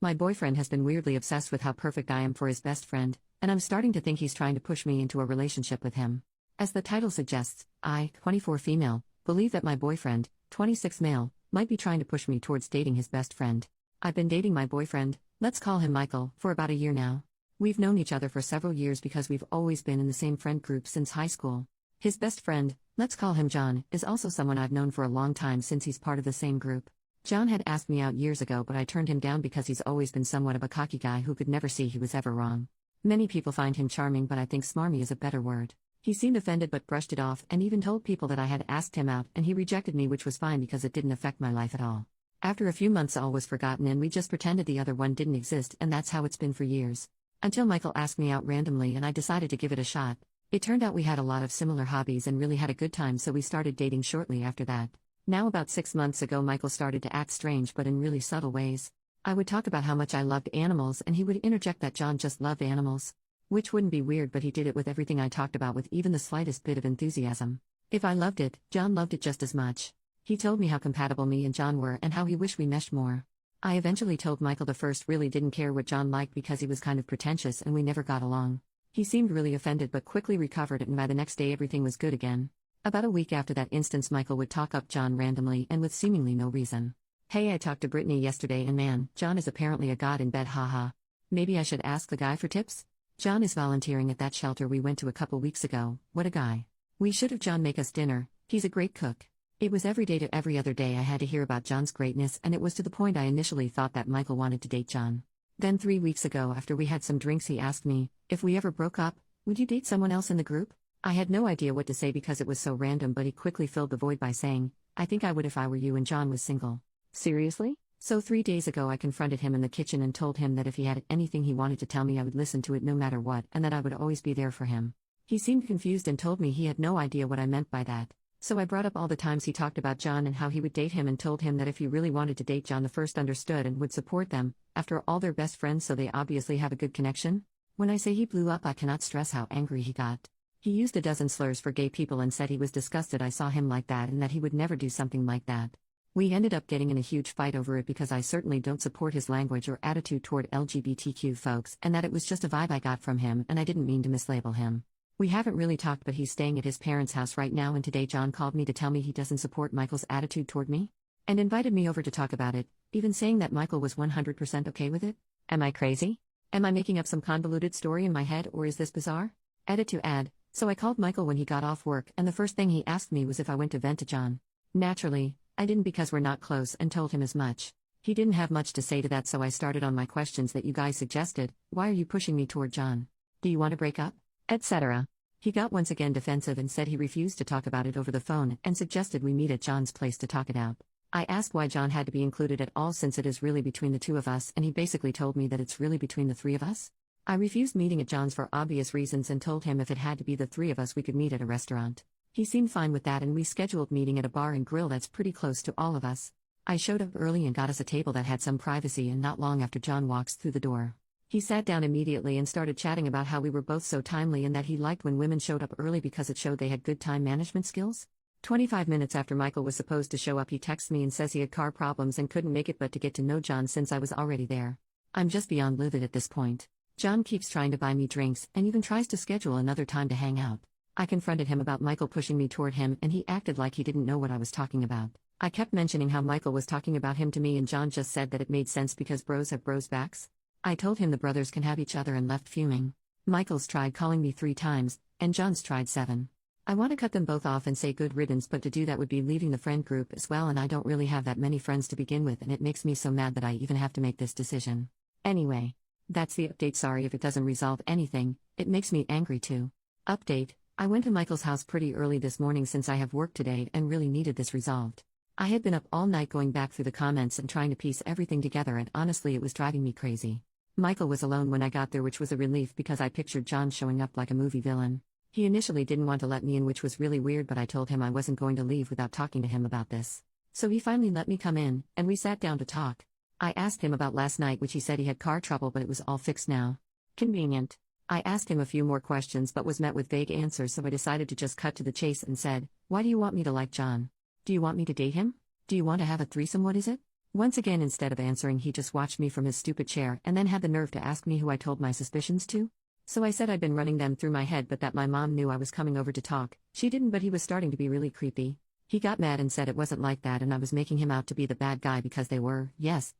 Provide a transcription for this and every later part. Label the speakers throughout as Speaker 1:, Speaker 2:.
Speaker 1: My boyfriend has been weirdly obsessed with how perfect I am for his best friend, and I'm starting to think he's trying to push me into a relationship with him. As the title suggests, I, 24 female, believe that my boyfriend, 26 male, might be trying to push me towards dating his best friend. I've been dating my boyfriend, let's call him Michael, for about a year now. We've known each other for several years because we've always been in the same friend group since high school. His best friend, let's call him John, is also someone I've known for a long time since he's part of the same group. John had asked me out years ago, but I turned him down because he's always been somewhat of a cocky guy who could never see he was ever wrong. Many people find him charming, but I think smarmy is a better word. He seemed offended but brushed it off and even told people that I had asked him out, and he rejected me, which was fine because it didn't affect my life at all. After a few months all was forgotten and we just pretended the other one didn't exist, and that's how it's been for years. Until Michael asked me out randomly and I decided to give it a shot. It turned out we had a lot of similar hobbies and really had a good time, so we started dating shortly after that. Now about 6 months ago Michael started to act strange but in really subtle ways. I would talk about how much I loved animals and he would interject that John just loved animals. Which wouldn't be weird, but he did it with everything I talked about with even the slightest bit of enthusiasm. If I loved it, John loved it just as much. He told me how compatible me and John were and how he wished we meshed more. I eventually told Michael the first really didn't care what John liked because he was kind of pretentious and we never got along. He seemed really offended but quickly recovered, and by the next day everything was good again. About a week after that instance, Michael would talk up John randomly and with seemingly no reason. Hey, I talked to Brittany yesterday and man, John is apparently a god in bed, haha. Maybe I should ask the guy for tips? John is volunteering at that shelter we went to a couple weeks ago. What a guy. We should have John make us dinner, he's a great cook. It was every day to every other day I had to hear about John's greatness, and it was to the point I initially thought that Michael wanted to date John. Then 3 weeks ago, after we had some drinks, he asked me, if we ever broke up, would you date someone else in the group? I had no idea what to say because it was so random, but he quickly filled the void by saying, I think I would if I were you and John was single. Seriously? So 3 days ago I confronted him in the kitchen and told him that if he had anything he wanted to tell me I would listen to it no matter what, and that I would always be there for him. He seemed confused and told me he had no idea what I meant by that. So I brought up all the times he talked about John and how he would date him, and told him that if he really wanted to date John, the first understood and would support them. After all, they're best friends, so they obviously have a good connection. When I say he blew up, I cannot stress how angry he got. He used a dozen slurs for gay people and said he was disgusted I saw him like that and that he would never do something like that. We ended up getting in a huge fight over it because I certainly don't support his language or attitude toward LGBTQ folks, and that it was just a vibe I got from him and I didn't mean to mislabel him. We haven't really talked, but he's staying at his parents' house right now, and today John called me to tell me he doesn't support Michael's attitude toward me, and invited me over to talk about it, even saying that Michael was 100% okay with it. Am I crazy? Am I making up some convoluted story in my head, or is this bizarre? Edit to add, so I called Michael when he got off work, and the first thing he asked me was if I went to vent to John. Naturally, I didn't because we're not close, and told him as much. He didn't have much to say to that, so I started on my questions that you guys suggested. Why are you pushing me toward John? Do you want to break up? Etc. He got once again defensive and said he refused to talk about it over the phone and suggested we meet at John's place to talk it out. I asked why John had to be included at all since it is really between the two of us, and he basically told me that it's really between the three of us. I refused meeting at John's for obvious reasons and told him if it had to be the three of us we could meet at a restaurant. He seemed fine with that, and we scheduled meeting at a bar and grill that's pretty close to all of us. I showed up early and got us a table that had some privacy, and not long after John walks through the door. He sat down immediately and started chatting about how we were both so timely and that he liked when women showed up early because it showed they had good time management skills. 25 minutes after Michael was supposed to show up, he texts me and says he had car problems and couldn't make it, but to get to know John since I was already there. I'm just beyond livid at this point. John keeps trying to buy me drinks and even tries to schedule another time to hang out. I confronted him about Michael pushing me toward him and he acted like he didn't know what I was talking about. I kept mentioning how Michael was talking about him to me and John just said that it made sense because bros have bros backs. I told him the brothers can have each other and left fuming. Michael's tried calling me 3 times, and John's tried 7. I want to cut them both off and say good riddance, but to do that would be leaving the friend group as well, and I don't really have that many friends to begin with, and it makes me so mad that I even have to make this decision. Anyway, that's the update. Sorry if it doesn't resolve anything, it makes me angry too. Update: I went to Michael's house pretty early this morning since I have work today and really needed this resolved. I had been up all night going back through the comments and trying to piece everything together, and honestly it was driving me crazy. Michael was alone when I got there, which was a relief because I pictured John showing up like a movie villain. He initially didn't want to let me in, which was really weird, but I told him I wasn't going to leave without talking to him about this. So he finally let me come in, and we sat down to talk. I asked him about last night, which he said he had car trouble but it was all fixed now. Convenient. I asked him a few more questions but was met with vague answers, so I decided to just cut to the chase and said, why do you want me to like John? Do you want me to date him? Do you want to have a threesome? What is it? Once again, instead of answering, he just watched me from his stupid chair and then had the nerve to ask me who I told my suspicions to. So I said I'd been running them through my head, but that my mom knew I was coming over to talk. She didn't, but he was starting to be really creepy. He got mad and said it wasn't like that and I was making him out to be the bad guy because they were, yes,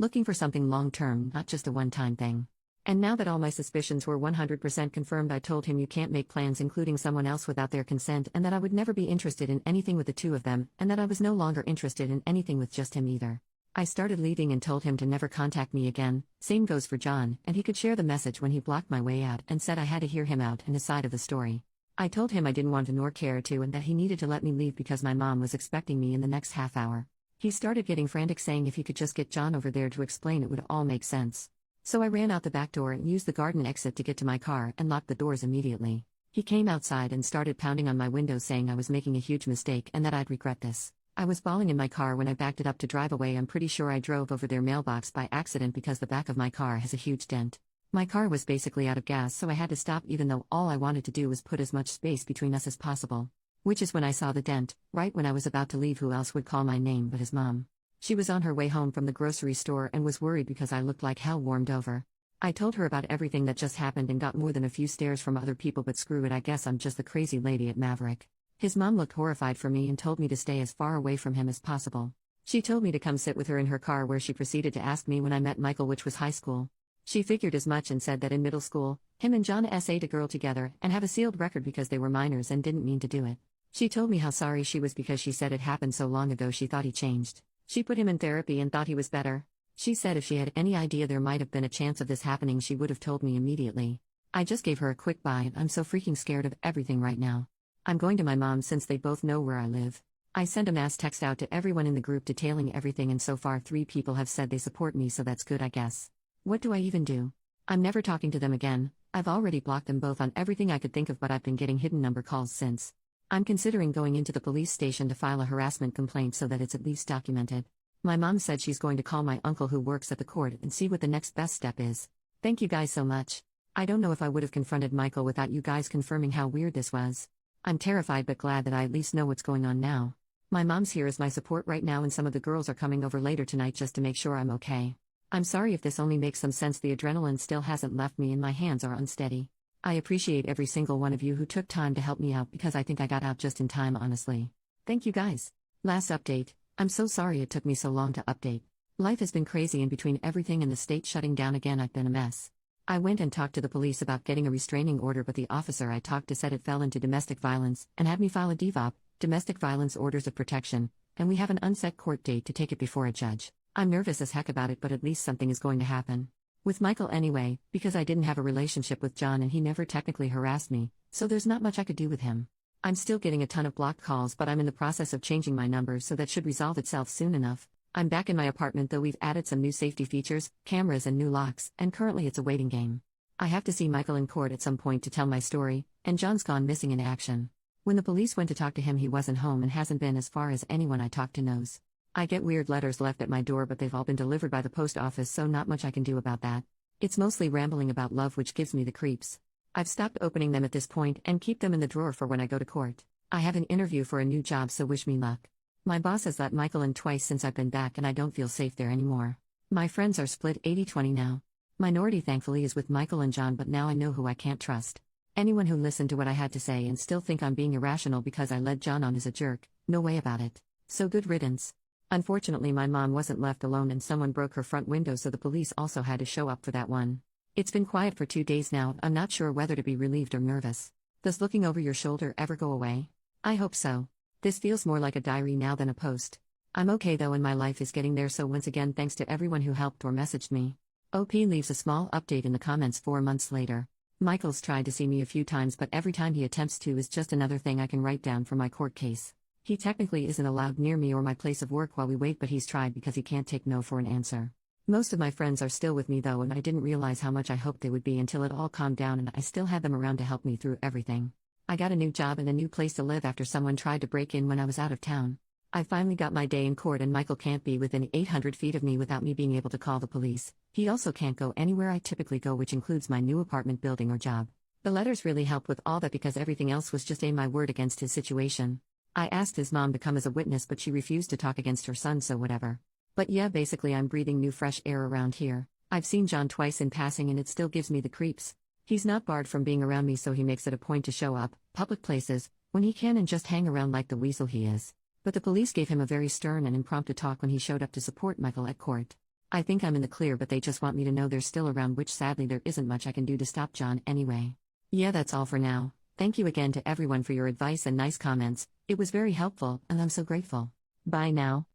Speaker 1: looking for something long-term, not just a one-time thing. And now that all my suspicions were 100% confirmed, I told him you can't make plans including someone else without their consent, and that I would never be interested in anything with the two of them, and that I was no longer interested in anything with just him either. I started leaving and told him to never contact me again. Same goes for John, and he could share the message when he blocked my way out and said I had to hear him out and his side of the story. I told him I didn't want to nor care to, and that he needed to let me leave because my mom was expecting me in the next half hour. He started getting frantic, saying if he could just get John over there to explain, it would all make sense. So I ran out the back door and used the garden exit to get to my car and locked the doors immediately. He came outside and started pounding on my window saying I was making a huge mistake and that I'd regret this. I was bawling in my car when I backed it up to drive away. I'm pretty sure I drove over their mailbox by accident because the back of my car has a huge dent. My car was basically out of gas, so I had to stop even though all I wanted to do was put as much space between us as possible. Which is when I saw the dent, right when I was about to leave. Who else would call my name but his mom? She was on her way home from the grocery store and was worried because I looked like hell warmed over. I told her about everything that just happened and got more than a few stares from other people, but screw it, I guess I'm just the crazy lady at Maverick. His mom looked horrified for me and told me to stay as far away from him as possible. She told me to come sit with her in her car, where she proceeded to ask me when I met Michael, which was high school. She figured as much and said that in middle school, him and John s***ed a girl together and have a sealed record because they were minors and didn't mean to do it. She told me how sorry she was because she said it happened so long ago she thought he changed. She put him in therapy and thought he was better. She said if she had any idea there might have been a chance of this happening, she would have told me immediately. I just gave her a quick bye. I'm so freaking scared of everything right now. I'm going to my mom since they both know where I live. I sent a mass text out to everyone in the group detailing everything, and so far 3 people have said they support me, so that's good, I guess. What do I even do? I'm never talking to them again. I've already blocked them both on everything I could think of, but I've been getting hidden number calls since. I'm considering going into the police station to file a harassment complaint so that it's at least documented. My mom said she's going to call my uncle who works at the court and see what the next best step is. Thank you guys so much. I don't know if I would have confronted Michael without you guys confirming how weird this was. I'm terrified but glad that I at least know what's going on now. My mom's here as my support right now, and some of the girls are coming over later tonight just to make sure I'm okay. I'm sorry if this only makes some sense. The adrenaline still hasn't left me and my hands are unsteady. I appreciate every single one of you who took time to help me out because I think I got out just in time, honestly. Thank you guys. Last update. I'm so sorry it took me so long to update. Life has been crazy in between everything and the state shutting down again. I've been a mess. I went and talked to the police about getting a restraining order, but the officer I talked to said it fell into domestic violence and had me file a DVOP, domestic violence orders of protection, and we have an unset court date to take it before a judge. I'm nervous as heck about it, but at least something is going to happen. With Michael anyway, because I didn't have a relationship with John and he never technically harassed me, so there's not much I could do with him. I'm still getting a ton of blocked calls, but I'm in the process of changing my number, so that should resolve itself soon enough. I'm back in my apartment, though we've added some new safety features, cameras and new locks, and currently it's a waiting game. I have to see Michael in court at some point to tell my story, and John's gone missing in action. When the police went to talk to him, he wasn't home and hasn't been as far as anyone I talked to knows. I get weird letters left at my door, but they've all been delivered by the post office, so not much I can do about that. It's mostly rambling about love, which gives me the creeps. I've stopped opening them at this point and keep them in the drawer for when I go to court. I have an interview for a new job, so wish me luck. My boss has let Michael in twice since I've been back and I don't feel safe there anymore. My friends are split 80-20 now. Minority thankfully is with Michael and John, but now I know who I can't trust. Anyone who listened to what I had to say and still think I'm being irrational because I led John on is a jerk, no way about it. So good riddance. Unfortunately, my mom wasn't left alone and someone broke her front window, so the police also had to show up for that one. It's been quiet for 2 days now. I'm not sure whether to be relieved or nervous. Does looking over your shoulder ever go away? I hope so. This feels more like a diary now than a post. I'm okay though, and my life is getting there, so once again thanks to everyone who helped or messaged me. OP leaves a small update in the comments 4 months later. Michael's tried to see me a few times, but every time he attempts to is just another thing I can write down for my court case. He technically isn't allowed near me or my place of work while we wait, but he's tried because he can't take no for an answer. Most of my friends are still with me though, and I didn't realize how much I hoped they would be until it all calmed down and I still had them around to help me through everything. I got a new job and a new place to live after someone tried to break in when I was out of town. I finally got my day in court, and Michael can't be within 800 feet of me without me being able to call the police. He also can't go anywhere I typically go, which includes my new apartment building or job. The letters really helped with all that because everything else was just my word against his situation. I asked his mom to come as a witness, but she refused to talk against her son, so whatever. But yeah, basically, I'm breathing new fresh air around here. I've seen John twice in passing and it still gives me the creeps. He's not barred from being around me, so he makes it a point to show up, public places, when he can and just hang around like the weasel he is. But the police gave him a very stern and impromptu talk when he showed up to support Michael at court. I think I'm in the clear, but they just want me to know they're still around, which sadly there isn't much I can do to stop John anyway. Yeah, that's all for now. Thank you again to everyone for your advice and nice comments. It was very helpful, and I'm so grateful. Bye now.